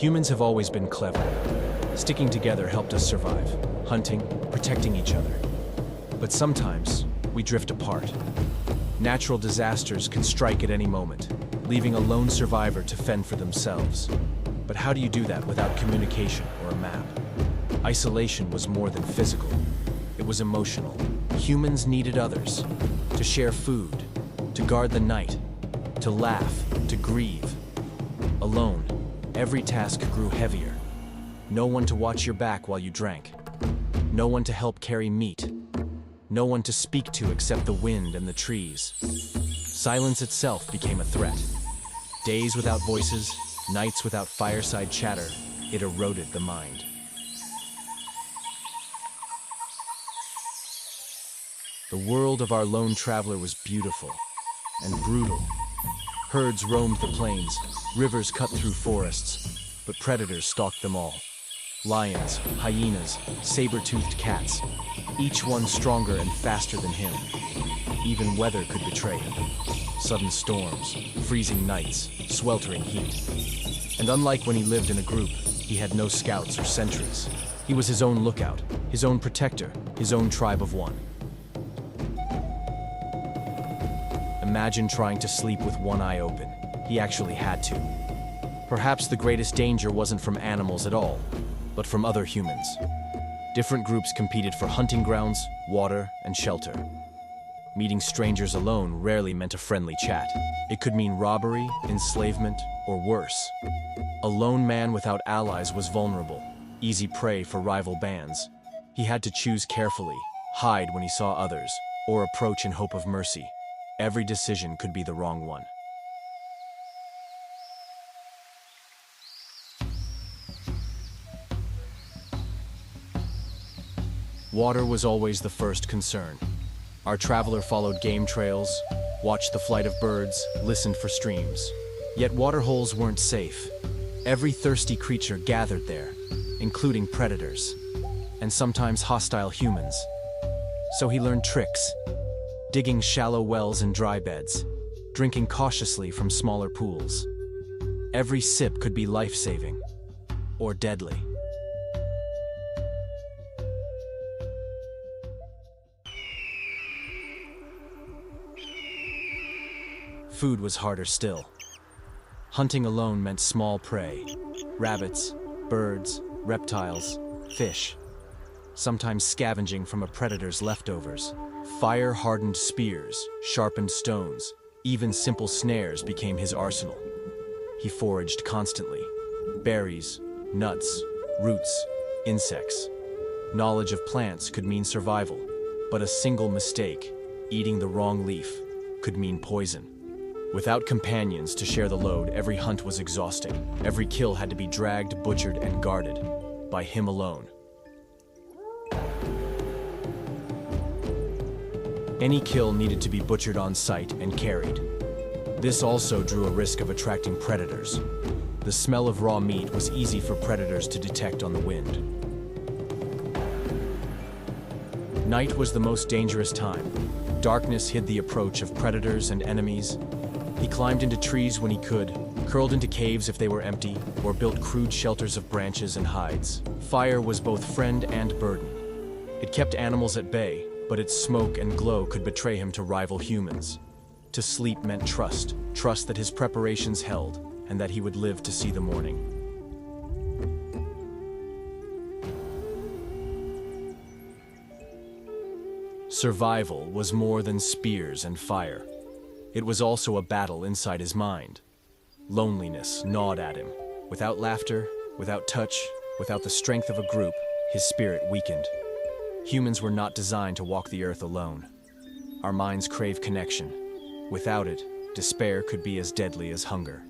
Humans have always been clever. Sticking together helped us survive, hunting, protecting each other. But sometimes, we drift apart. Natural disasters can strike at any moment, leaving a lone survivor to fend for themselves. But how do you do that without communication or a map? Isolation was more than physical. It was emotional. Humans needed others, to share food, to guard the night, to laugh, to grieve. Alone, every task grew heavier. No one to watch your back while you drank. No one to help carry meat. No one to speak to except the wind and the trees. Silence itself became a threat. Days without voices, nights without fireside chatter, it eroded the mind. The world of our lone traveler was beautiful and brutal. Herds roamed the plains, rivers cut through forests, but predators stalked them all. Lions, hyenas, saber-toothed cats, each one stronger and faster than him. Even weather could betray him. Sudden storms, freezing nights, sweltering heat. And unlike when he lived in a group, he had no scouts or sentries. He was his own lookout, his own protector, his own tribe of one. Imagine trying to sleep with one eye open. He actually had to. Perhaps the greatest danger wasn't from animals at all, but from other humans. Different groups competed for hunting grounds, water, and shelter. Meeting strangers alone rarely meant a friendly chat. It could mean robbery, enslavement, or worse. A lone man without allies was vulnerable, easy prey for rival bands. He had to choose carefully, hide when he saw others, or approach in hope of mercy. Every decision could be the wrong one. Water was always the first concern. Our traveler followed game trails, watched the flight of birds, listened for streams. Yet waterholes weren't safe. Every thirsty creature gathered there, including predators, and sometimes hostile humans. So he learned tricks, digging shallow wells in dry beds, drinking cautiously from smaller pools. Every sip could be life-saving, or deadly. Food was harder still. Hunting alone meant small prey, rabbits, birds, reptiles, fish, sometimes scavenging from a predator's leftovers. Fire-hardened spears, sharpened stones, even simple snares became his arsenal. He foraged constantly. Berries, nuts, roots, insects. Knowledge of plants could mean survival, but a single mistake, eating the wrong leaf, could mean poison. Without companions to share the load, every hunt was exhausting. Every kill had to be dragged, butchered, and guarded by him alone. Any kill needed to be butchered on site and carried. This also drew a risk of attracting predators. The smell of raw meat was easy for predators to detect on the wind. Night was the most dangerous time. Darkness hid the approach of predators and enemies. He climbed into trees when he could, curled into caves if they were empty, or built crude shelters of branches and hides. Fire was both friend and burden. It kept animals at bay, but its smoke and glow could betray him to rival humans. To sleep meant trust, trust that his preparations held, and that he would live to see the morning. Survival was more than spears and fire. It was also a battle inside his mind. Loneliness gnawed at him. Without laughter, without touch, without the strength of a group, his spirit weakened. Humans were not designed to walk the earth alone. Our minds crave connection. Without it, despair could be as deadly as hunger.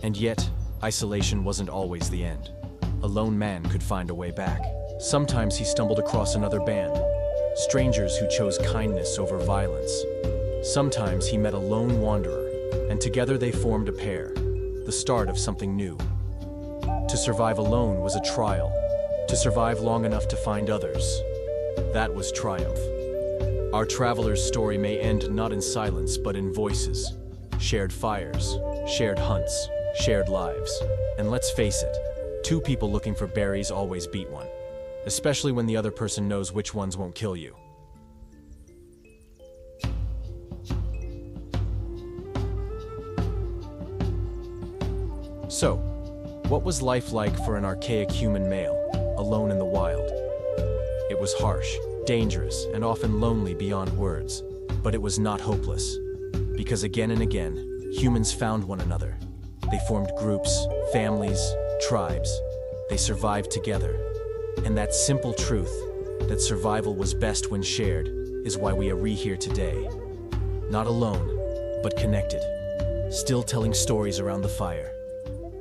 And yet, isolation wasn't always the end. A lone man could find a way back. Sometimes he stumbled across another band, strangers who chose kindness over violence. Sometimes he met a lone wanderer, and together they formed a pair, the start of something new. To survive alone was a trial. To survive long enough to find others, that was triumph. Our traveler's story may end not in silence, but in voices. Shared fires, shared hunts, shared lives. And let's face it, two people looking for berries always beat one, especially when the other person knows which ones won't kill you. So, what was life like for an archaic human male, alone in the wild? It was harsh, dangerous, and often lonely beyond words. But it was not hopeless. Because again and again, humans found one another. They formed groups, families, tribes. They survived together. And that simple truth, that survival was best when shared, is why we are here today. Not alone, but connected. Still telling stories around the fire.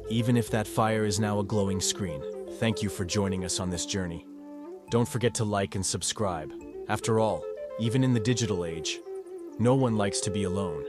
Even if that fire is now a glowing screen. Thank you for joining us on this journey. Don't forget to like and subscribe. After all, even in the digital age, no one likes to be alone.